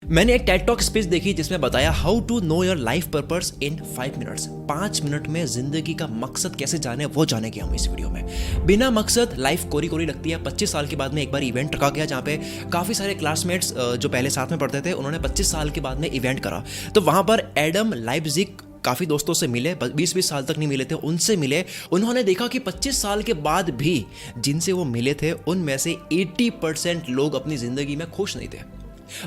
मैंने एक Ted talk speech देखी जिसमें बताया how to know your life purpose in 5 minutes. 5 minute में जिंदगी का मकसद कैसे जाने वो जानेंगे हम इस वीडियो में। बिना मकसद लाइफ कोरी कोरी लगती है। 25 साल के बाद में एक बार इवेंट रखा गया जहाँ पे काफ़ी सारे क्लासमेट्स जो पहले साथ में पढ़ते थे उन्होंने 25 साल के बाद में इवेंट करा। तो वहाँ पर एडम लाइप्जिग काफ़ी दोस्तों से मिले, 20-20 साल तक नहीं मिले थे, उनसे मिले। उन्होंने देखा कि 25 साल के बाद भी जिनसे वो मिले थे उनमें से 80% लोग अपनी ज़िंदगी में खुश नहीं थे।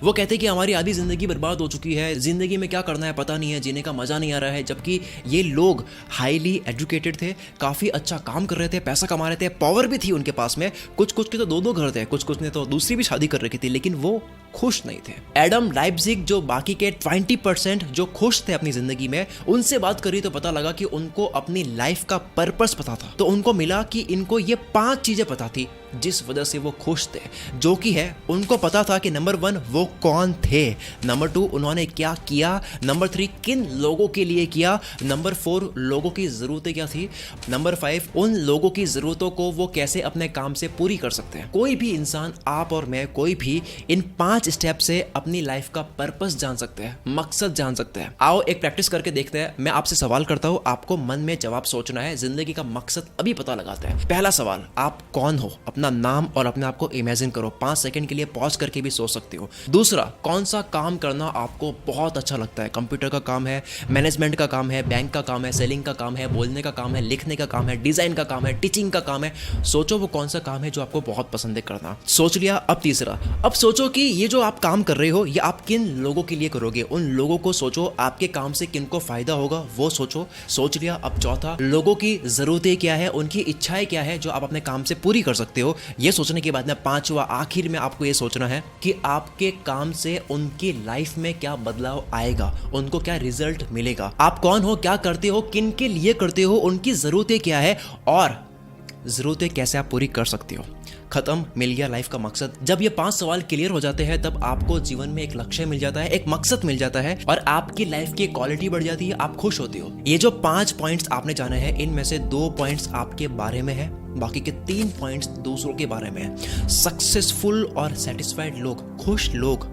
वो कहते कि हमारी आधी ज़िंदगी बर्बाद हो चुकी है, ज़िंदगी में क्या करना है पता नहीं है, जीने का मज़ा नहीं आ रहा है। जबकि ये लोग हाईली एजुकेटेड थे, काफ़ी अच्छा काम कर रहे थे, पैसा कमा रहे थे, पावर भी थी उनके पास में। कुछ के तो 2-2 घर थे, कुछ ने तो दूसरी भी शादी कर रखी थी, लेकिन वो खुश नहीं थे। एडम लाइप्जिग जो बाकी के 20% जो खुश थे अपनी जिंदगी में, उनसे बात करी तो पता लगा कि उनको अपनी लाइफ का पर्पस पता था। तो उनको मिला कि इनको ये 5 चीजें पता थी जिस वजह से वो खुश थे, जो कि है उनको पता था कि नंबर 1 वो कौन थे, नंबर 2 उन्होंने क्या किया, नंबर 3 किन लोगों के लिए किया, नंबर 4 लोगों की ज़रूरतें क्या थी, नंबर 5 उन लोगों की ज़रूरतों को वो कैसे अपने काम से पूरी कर सकते हैं। कोई भी इंसान, आप और मैं, कोई भी इन 5 स्टेप से अपनी लाइफ का पर्पस जान सकते हैं, मकसद जान सकते हैं। आओ एक प्रैक्टिस करके देखते हैं। मैं आपसे सवाल करता हूं, आपको मन में जवाब सोचना है, जिंदगी का मकसद अभी पता लगाते हैं। पहला सवाल, आप कौन हो? अपना नाम और अपने आप को इमेजिन करो। 5 सेकंड के लिए पॉज करके भी सोच सकते हो। दूसरा, कौन सा काम करना आपको बहुत अच्छा लगता है? कंप्यूटर का काम है, मैनेजमेंट का काम है, बैंक का काम है, सेलिंग का काम है, बोलने का काम है, लिखने का काम है, डिजाइन का काम है, टीचिंग का काम है। सोचो वो कौन सा काम है जो आपको बहुत पसंद है करना। सोच लिया? अब तीसरा, अब सोचो कि ये जो आप काम कर रहे हो ये आप किन लोगों के लिए करोगे। उन लोगों को सोचो, आपके काम से किनको फायदा होगा वो सोचो। सोच लिया? अब चौथा, लोगों की जरूरतें क्या है, उनकी इच्छाएं क्या है जो आप अपने काम से पूरी कर सकते हो। ये सोचने के बाद में पांचवा, आखिर में आपको ये सोचना है कि आपके काम से उनकी लाइफ में क्या बदलाव आएगा, उनको क्या रिजल्ट मिलेगा। आप कौन हो, क्या करते हो, किन के लिए करते हो, उनकी जरूरतें क्या है और जरूरतें कैसे आप पूरी कर सकते हो। खत्म, मिल गया लाइफ का मकसद। जब ये 5 सवाल क्लियर हो जाते हैं तब आपको जीवन में एक लक्ष्य मिल जाता है, एक मकसद मिल जाता है और आपकी लाइफ की क्वालिटी बढ़ जाती है, आप खुश होते हो। ये जो 5 पॉइंट्स आपने जाने हैं, इनमें से 2 पॉइंट्स आपके बारे में है, बाकी के 3 पॉइंट्स दूसरों के बारे में है। सक्सेसफुल और सेटिस्फाइड लोग, खुश लोग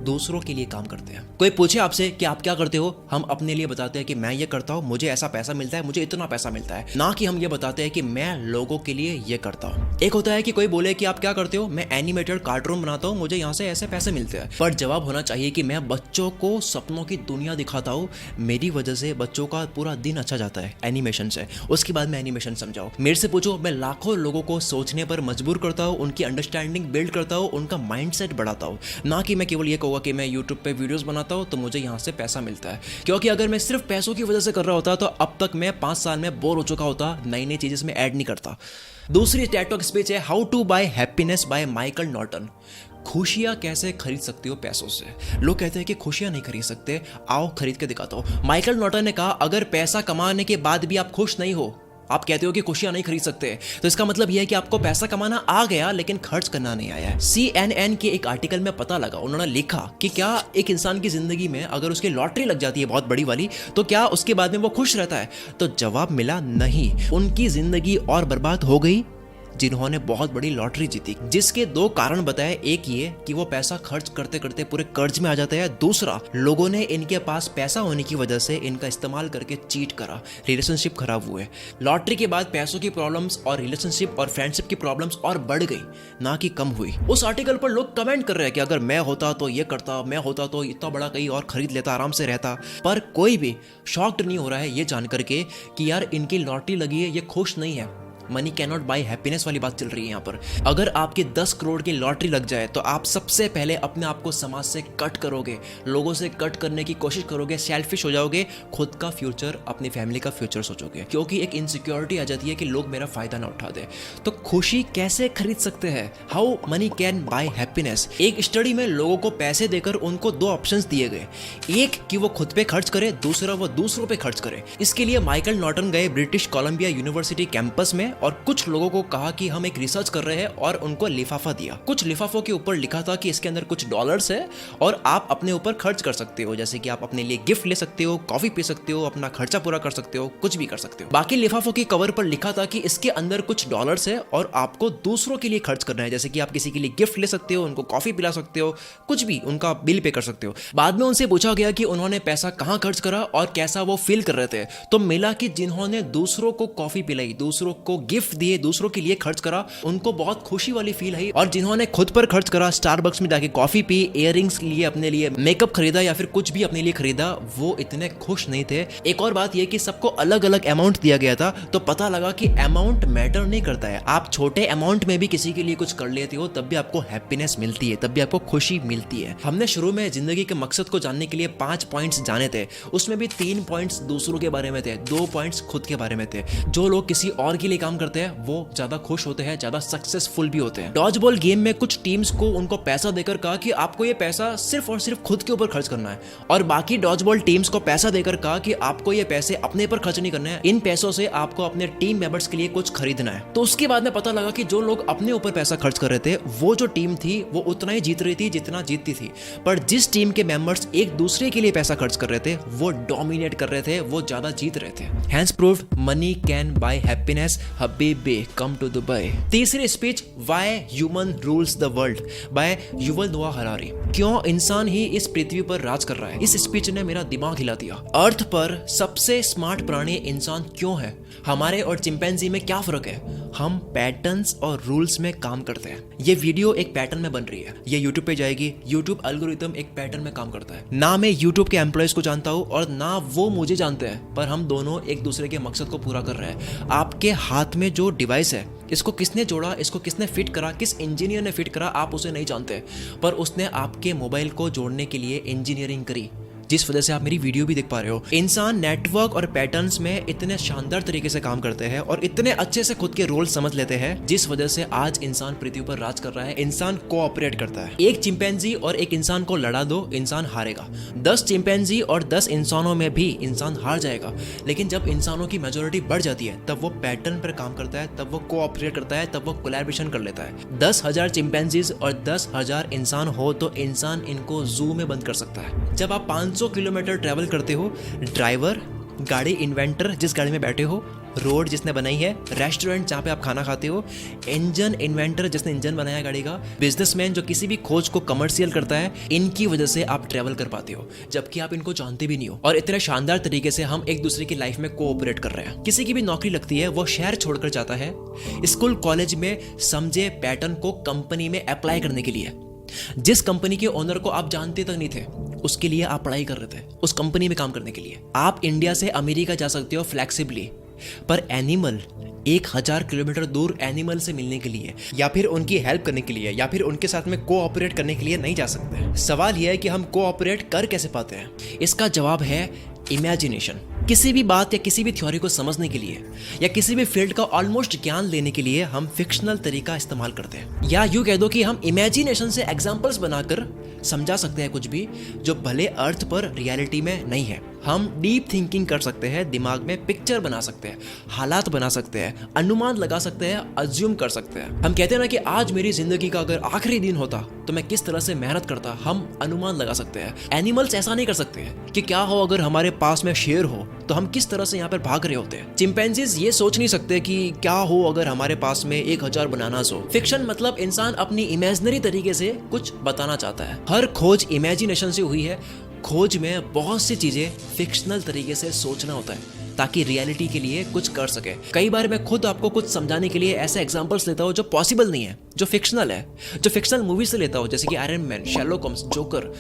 दूसरों के लिए काम करते हैं। कोई पूछे आपसे कि आप क्या करते हो, हम अपने लिए बताते हैं कि मैं ये करता हूं, मुझे ऐसा पैसा मिलता है, मुझे इतना पैसा मिलता है, ना कि हम ये बताते हैं कि मैं लोगों के लिए ये करता हूं। एक होता है कि कोई बोले कि आप क्या करते हो, मैं एनिमेटेड कार्टून बनाता हूं, मुझे यहां से ऐसे पैसे मिलते हैं। पर जवाब होना चाहिए कि मैं बच्चों को सपनों की दुनिया दिखाता हूं, मेरी वजह से बच्चों का पूरा दिन अच्छा जाता है एनिमेशन से। उसके बाद में एनिमेशन समझाओ। मेरे से पूछो, मैं लाखों लोगों को सोचने पर मजबूर करता हूं, उनकी अंडरस्टैंडिंग बिल्ड करता हूं, उनका माइंडसेट बढ़ाता हूं, ना कि मैं केवल ये कहूँगा कि मैं यूट्यूब पे वीडियोस बनाता हूँ तो मुझे यहाँ से पैसा मिलता है। क्योंकि अगर मैं सिर्फ पैसों की वजह से कर रहा होता तो अब तक मैं 5 साल में बोर हो चुका होता, नई नई चीजें इसमें ऐड नहीं करता। दूसरी टेड टॉक स्पीच है how to buy happiness by Michael Norton. खुशियां कैसे खरीद सकते हो पैसों से। लोग कहते हैं कि खुशियां नहीं खरीद सकते, आओ खरीद के दिखाता हूं। माइकल नॉर्टन ने कहा, अगर पैसा कमाने के बाद भी आप खुश नहीं हो, आप कहते हो कि खुशियां नहीं खरीद सकते, तो इसका मतलब यह है कि आपको पैसा कमाना आ गया लेकिन खर्च करना नहीं आया है। CNN के एक आर्टिकल में पता लगा, उन्होंने लिखा कि क्या एक इंसान की जिंदगी में अगर उसकी लॉटरी लग जाती है बहुत बड़ी वाली, तो क्या उसके बाद में वो खुश रहता है? तो जवाब मिला नहीं, उनकी जिंदगी और बर्बाद हो गई जिन्होंने बहुत बड़ी लॉटरी जीती। जिसके 2 कारण बताए, एक ये कि वो पैसा खर्च करते करते पूरे कर्ज में आ जाते हैं, दूसरा लोगों ने इनके पास पैसा होने की वजह से इनका इस्तेमाल करके चीट करा, रिलेशनशिप खराब हुए। लॉटरी के बाद पैसों की प्रॉब्लम्स और रिलेशनशिप और फ्रेंडशिप की प्रॉब्लम्स और बढ़ गई, ना कि कम हुई। उस आर्टिकल पर लोग कमेंट कर रहे हैं कि अगर मैं होता तो ये करता, मैं होता तो इतना बड़ा कहीं और खरीद लेता, आराम से रहता। पर कोई भी शॉक्ड नहीं हो रहा है ये जान करके कि यार इनकी लॉटरी लगी है, ये खुश नहीं है। मनी कैनॉट बाय हैप्पीनेस वाली बात चल रही है यहाँ पर। अगर आपकी 10 करोड़ की लॉटरी लग जाए तो आप सबसे पहले अपने आप को समाज से कट करोगे, लोगों से कट करने की कोशिश करोगे, सेल्फिश हो जाओगे, खुद का फ्यूचर, अपनी फैमिली का फ्यूचर सोचोगे, क्योंकि एक इनसिक्योरिटी आ जाती है कि लोग मेरा फायदा ना उठा दे। तो खुशी कैसे खरीद सकते हैं, how many can buy happiness. एक स्टडी में लोगों को पैसे देकर उनको 2 ऑप्शंस दिए गए, एक कि वो खुद पे खर्च करे, दूसरा वो दूसरों पे खर्च करे। इसके लिए माइकल नॉर्टन गए ब्रिटिश कोलंबिया यूनिवर्सिटी कैंपस में और कुछ लोगों को कहा कि हम एक रिसर्च कर रहे हैं और उनको लिफाफा दिया। कुछ लिफाफों के ऊपर लिखा था कि इसके अंदर कुछ डॉलर्स है और आप अपने ऊपर खर्च कर सकते हो, जैसे कि आप अपने लिए गिफ्ट ले सकते हो, कॉफी पी सकते हो, अपना खर्चा पूरा कर सकते हो, कुछ भी कर सकते हो। बाकी लिफाफों के कवर पर लिखा था कि इसके अंदर कुछ डॉलर्स है और आपको दूसरों के लिए खर्च करना है, जैसे कि आप किसी के लिए गिफ्ट ले सकते हो, उनको कॉफी पिला सकते हो, कुछ भी, उनका बिल पे कर सकते हो। बाद में उनसे पूछा गया कि उन्होंने पैसा कहाँ खर्च करा और कैसा वो फील कर रहे थे, तो मिला कि जिन्होंने दूसरों को कॉफी पिलाई, दूसरों को गिफ्ट दिए, दूसरों के लिए खर्च करा, उनको बहुत खुशी वाली फील है। और जिन्होंने खुद पर खर्च करा, स्टारबक्स में जाके कॉफी पी, इयररिंग्स लिए, अपने लिए मेकअप खरीदा या फिर कुछ भी अपने लिए खरीदा, वो इतने खुश नहीं थे। एक और बात यह कि सबको अलग अलग अमाउंट दिया गया था, तो पता लगा कि अमाउंट मैटर नहीं करता है। आप छोटे अमाउंट में भी किसी के लिए कुछ कर लेते हो, तब भी आपको हैप्पीनेस मिलती है, तब भी आपको खुशी मिलती है। हमने शुरू में जिंदगी के मकसद को जानने के लिए 5 पॉइंट्स जाने थे, उसमें भी 3 पॉइंट्स दूसरों के बारे में थे, 2 पॉइंट्स खुद के बारे में थे। जो लोग किसी और के लिए काम करते हैं वो ज्यादा खुश होते हैं, ज्यादा सक्सेसफुल भी होते हैं। डॉज बॉल गेम में कुछ टीम्स को उनको पैसा देकर कहा कि आपको ये पैसा सिर्फ और सिर्फ खुद के ऊपर खर्च करना है, और बाकी डॉज बॉल टीम्स को पैसा देकर कहा कि आपको ये पैसे अपने पर खर्च नहीं करने हैं, इन पैसों से आपको अपने टीम मेंबर्स के लिए कुछ खरीदना है। तो उसके बाद में पता लगा कि जो लोग अपने ऊपर पैसा खर्च कर रहे थे, वो जो टीम थी वो उतना ही जीत रही थी जितना जीतती थी, पर जिस टीम के मेंबर्स एक दूसरे के लिए पैसा खर्च कर रहे थे वो डोमिनेट कर रहे थे, वो ज्यादा जीत रहे थे। Hans proved money can buy happiness, हबीबी कम टू दुबई। तीसरी speech why human rules the world by Yuval Noah Harari. क्यों इंसान ही इस पृथ्वी पर राज कर रहा है, इस स्पीच ने मेरा दिमाग हिला दिया। अर्थ पर सबसे स्मार्ट प्राणी इंसान क्यों है? हमारे और चिंपैंजी में क्या फर्क है? हम पैटर्न्स और रूल्स में काम करते हैं। ये वीडियो एक पैटर्न में बन रही है, ये यूट्यूब पे जाएगी, यूट्यूब एल्गोरिथम एक पैटर्न में काम करता है। ना मैं यूट्यूब के एम्प्लॉयज को जानता हूँ और ना वो मुझे जानते हैं, पर हम दोनों एक दूसरे के मकसद को पूरा कर रहे हैं। आपके हाथ में जो डिवाइस है, इसको किसने जोड़ा, इसको किसने फिट करा, किस इंजीनियर ने फिट करा, आप उसे नहीं जानते, पर उसने आपके मोबाइल को जोड़ने के लिए इंजीनियरिंग करी, जिस वजह से आप मेरी वीडियो भी देख पा रहे हो। इंसान नेटवर्क और पैटर्न्स में इतने शानदार तरीके से काम करते हैं और इतने अच्छे से खुद के रोल समझ लेते हैं, जिस वजह से आज इंसान पृथ्वी पर राज कर रहा है। इंसान कोऑपरेट करता है। एक चिंपैंजी और एक इंसान को लड़ा दो, इंसान हारेगा। 10 चिंपैंजी और 10 इंसानों में भी इंसान हार जाएगा, लेकिन जब इंसानों की मेजोरिटी बढ़ जाती है, तब वो पैटर्न पर काम करता है, तब वो कोऑपरेट करता है, तब वो कोलैबोरेशन कर लेता है। 10,000 चिंपैंजीज और 10,000 इंसान हो तो इंसान इनको जू में बंद कर सकता है। जब आप 500 किलोमीटर ट्रैवल करते हो, ड्राइवर, गाड़ी इन्वेंटर जिस गाड़ी में बैठे हो, रोड जिसने बनाई है, रेस्टोरेंट जहाँ पे आप खाना खाते हो, इंजन इन्वेंटर जिसने इंजन बनाया गाड़ी का, बिजनेसमैन जो किसी भी खोज को कमर्शियल करता है, इनकी वजह से आप ट्रैवल कर पाते हो, जबकि आप इनको जानते भी नहीं हो। और इतने शानदार तरीके से हम एक दूसरे की लाइफ में कोऑपरेट कर रहे हैं। किसी की भी नौकरी लगती है, वो शहर छोड़कर जाता है स्कूल कॉलेज में समझे पैटर्न को कंपनी में अप्लाई करने के लिए। जिस कंपनी के ओनर को आप जानते तक नहीं थे, उसके लिए आप पढ़ाई कर रहे थे, उस कंपनी में काम करने के लिए। आप इंडिया से अमेरिका जा सकते हो फ्लैक्सिबली, पर एनिमल 1000 किलोमीटर दूर एनिमल से मिलने के लिए या फिर उनकी हेल्प करने के लिए या फिर उनके साथ में कोऑपरेट करने के लिए नहीं जा सकते। सवाल यह है कि हम कोऑपरेट कर कैसे पाते हैं? इसका जवाब है इमेजिनेशन। किसी भी बात या किसी भी थ्योरी को समझने के लिए या किसी भी फील्ड का ऑलमोस्ट ज्ञान लेने के लिए हम फिक्शनल तरीका इस्तेमाल करते हैं, या यूं कह दो कि हम इमेजिनेशन से एग्जांपल्स बनाकर समझा सकते हैं कुछ भी जो भले अर्थ पर रियलिटी में नहीं है। हम डीप थिंकिंग कर सकते हैं, दिमाग में पिक्चर बना सकते हैं, हालात बना सकते हैं, अनुमान लगा सकते हैं, अज्यूम कर सकते हैं। हम कहते हैं ना कि आज मेरी जिंदगी का अगर आखिरी दिन होता तो मैं किस तरह से मेहनत करता, हम अनुमान लगा सकते हैं। एनिमल्स ऐसा नहीं कर सकते कि क्या हो अगर हमारे पास में शेर हो तो हम किस तरह से यहाँ पर भाग रहे होते हैं। चिंपैंजीज ये सोच नहीं सकते कि क्या हो अगर हमारे पास में 1000 बनानास हो। फिक्शन मतलब इंसान अपनी इमेजिनरी तरीके से कुछ बताना चाहता है। हर खोज इमेजिनेशन से हुई है। खोज में बहुत सी चीजें फिक्शनल तरीके से सोचना होता है ताकि रियलिटी के लिए कुछ कर सके। कई बार मैं खुद आपको कुछ समझाने के लिए ऐसे एग्जांपल्स लेता हूँ जो पॉसिबल नहीं है, जो फिक्शनल है, जो फिक्शनल मूवी से लेता हूँ, जैसे कि Iron Man, Sherlock Holmes, Joker,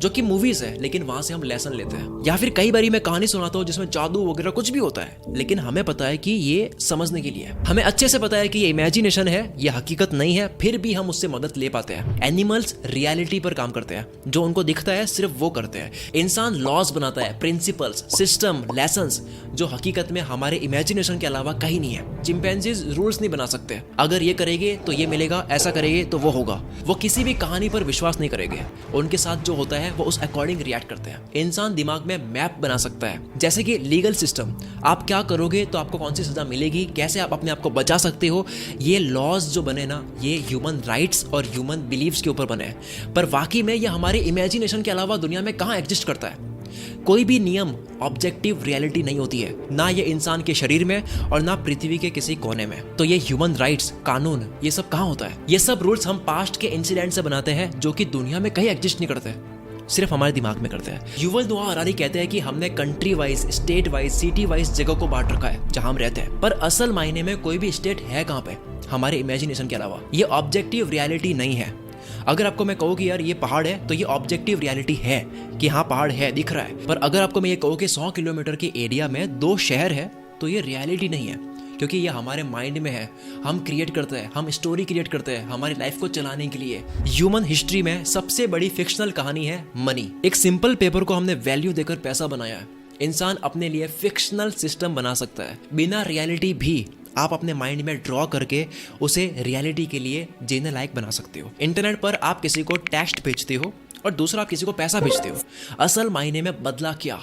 जो कि मूवीज है लेकिन वहां से हम लेसन लेते हैं। या फिर कई बारी मैं कहानी सुनाता हूँ जिसमें जादू वगैरह कुछ भी होता है, लेकिन हमें पता है कि ये समझने के लिए, हमें अच्छे से पता है कि ये इमेजिनेशन है, ये हकीकत नहीं है, फिर भी हम उससे मदद ले पाते हैं। एनिमल्स रियलिटी पर काम करते हैं, जो उनको दिखता है सिर्फ वो करते हैं। इंसान लॉज बनाता है, प्रिंसिपल्स, सिस्टम, लेसन्स जो हकीकत में हमारे इमेजिनेशन के अलावा कहीं नहीं है। चिंपैंजीज रूल्स नहीं बना सकते, अगर ये करेंगे तो ये मिलेगा, ऐसा करेंगे तो वो होगा। वो किसी भी कहानी पर विश्वास नहीं करेंगे, उनके साथ जो होता है वो उस अकॉर्डिंग रिएक्ट करते हैं। इंसान दिमाग में मैप बना सकता है, जैसे कि लीगल सिस्टम, आप क्या करोगे तो आपको कौन सी सजा मिलेगी, कैसे आप अपने आप को बचा सकते हो। ये लॉज जो बने ना, ये ह्यूमन राइट्स और ह्यूमन बिलीव्स के ऊपर बने हैं, पर वाकई में ये हमारे इमेजिनेशन के अलावा दुनिया में कहाँ एग्जिस्ट करता है। कोई भी नियम ऑब्जेक्टिव रियलिटी नहीं होती है, ना ये इंसान के शरीर में और ना पृथ्वी के किसी कोने में। तो ये ह्यूमन राइट्स, कानून, ये सब कहाँ होता है? ये सब रूल्स हम पास्ट के इंसिडेंट से बनाते हैं जो कि दुनिया में कहीं एग्जिस्ट नहीं करते, सिर्फ हमारे दिमाग में करते हैं। युवल नोआ हरारी कहते हैं कि हमने country wise, state wise, city wise जगह को बांट रखा है जहां हम रहते हैं, पर असल मायने में कोई भी स्टेट है कहां पे हमारे इमेजिनेशन के अलावा। ये ऑब्जेक्टिव रियलिटी नहीं है। अगर आपको मैं कहूँ कि यार ये पहाड़ है, तो ये ऑब्जेक्टिव रियलिटी है कि हाँ पहाड़ है, दिख रहा है। पर अगर आपको मैं ये कहूँ कि 100 किलोमीटर के एरिया में 2 शहर है, तो ये रियलिटी नहीं है, क्योंकि ये हमारे माइंड में है। हम क्रिएट करते हैं, हम स्टोरी क्रिएट करते हैं हमारी लाइफ को चलाने के लिए। ह्यूमन हिस्ट्री में सबसे बड़ी फिक्शनल कहानी है मनी। एक सिंपल पेपर को हमने वैल्यू देकर पैसा बनाया है। इंसान अपने लिए फिक्शनल सिस्टम बना सकता है, बिना रियलिटी भी आप अपने माइंड में ड्रॉ करके उसे रियलिटी के लिए जीने लायक बना सकते हो। इंटरनेट पर आप किसी को टेक्स्ट भेजते हो और दूसरा आप किसी को पैसा भेजते हो। असल मायने में बदला क्या?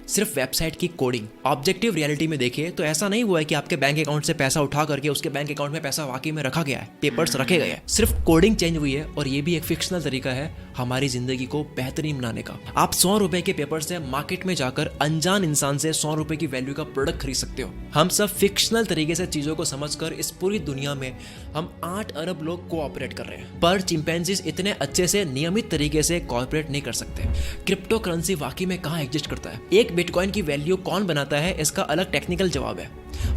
सिर्फ वेबसाइट की कोडिंग। ऑब्जेक्टिव रियलिटी में देखिए तो ऐसा नहीं हुआ है कि आपके बैंक अकाउंट से पैसा उठा करके उसके बैंक अकाउंट में पैसा वाकई में रखा गया है, पेपर्स रखे गए हैं, सिर्फ कोडिंग चेंज हुई है। और ये भी एक फिक्शनल तरीका है हमारी जिंदगी को बेहतरीन बनाने का। आप 100 रुपए के पेपर से मार्केट में जाकर अनजान इंसान से 100 रुपए की वैल्यू का प्रोडक्ट खरीद सकते हो। हम सब फिक्शनल तरीके से चीजों को समझकर इस पूरी दुनिया में हम 8 अरब लोग कोऑपरेट कर रहे हैं, पर चिंपैंजीज इतने अच्छे से नियमित तरीके से कोऑपरेट नहीं कर सकते। क्रिप्टो करेंसी वाकई में कहाँ एग्जिस्ट करता है? एक बिटकॉइन की वैल्यू कौन बनाता है, इसका अलग टेक्निकल जवाब है,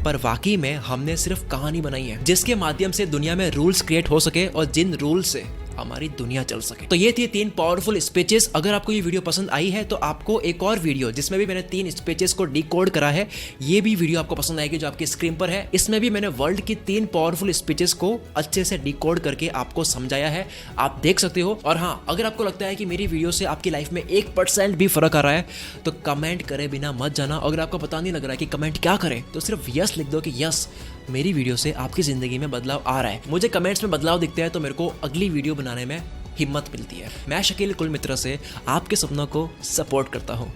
पर वाकई में हमने सिर्फ कहानी बनाई है जिसके माध्यम से दुनिया में रूल्स क्रिएट हो सके और जिन रूल से हमारी दुनिया चल सके। तो ये थी 3 पावरफुल स्पीचेस। अगर आपको ये वीडियो पसंद आई है तो आपको एक और वीडियो जिसमें भी मैंने 3 स्पीचेस को डिकोड करा है, ये भी वीडियो आपको पसंद आएगी जो आपकी स्क्रीन पर है। इसमें भी मैंने वर्ल्ड की 3 पावरफुल स्पीचेस को अच्छे से डिकोड करके आपको समझाया है, आप देख सकते हो। और हाँ, अगर आपको लगता है कि मेरी वीडियो से आपकी लाइफ में 1% भी फर्क आ रहा है तो कमेंट करे बिना मत जाना। अगर आपको पता नहीं लग रहा है कि कमेंट क्या करें तो सिर्फ यस लिख दो कि यस, मेरी वीडियो से आपकी जिंदगी में बदलाव आ रहा है। मुझे कमेंट्स में बदलाव दिखते हैं तो मेरे को अगली वीडियो बनाने में हिम्मत मिलती है। मैं शकील कुल मित्र से आपके सपनों को सपोर्ट करता हूँ।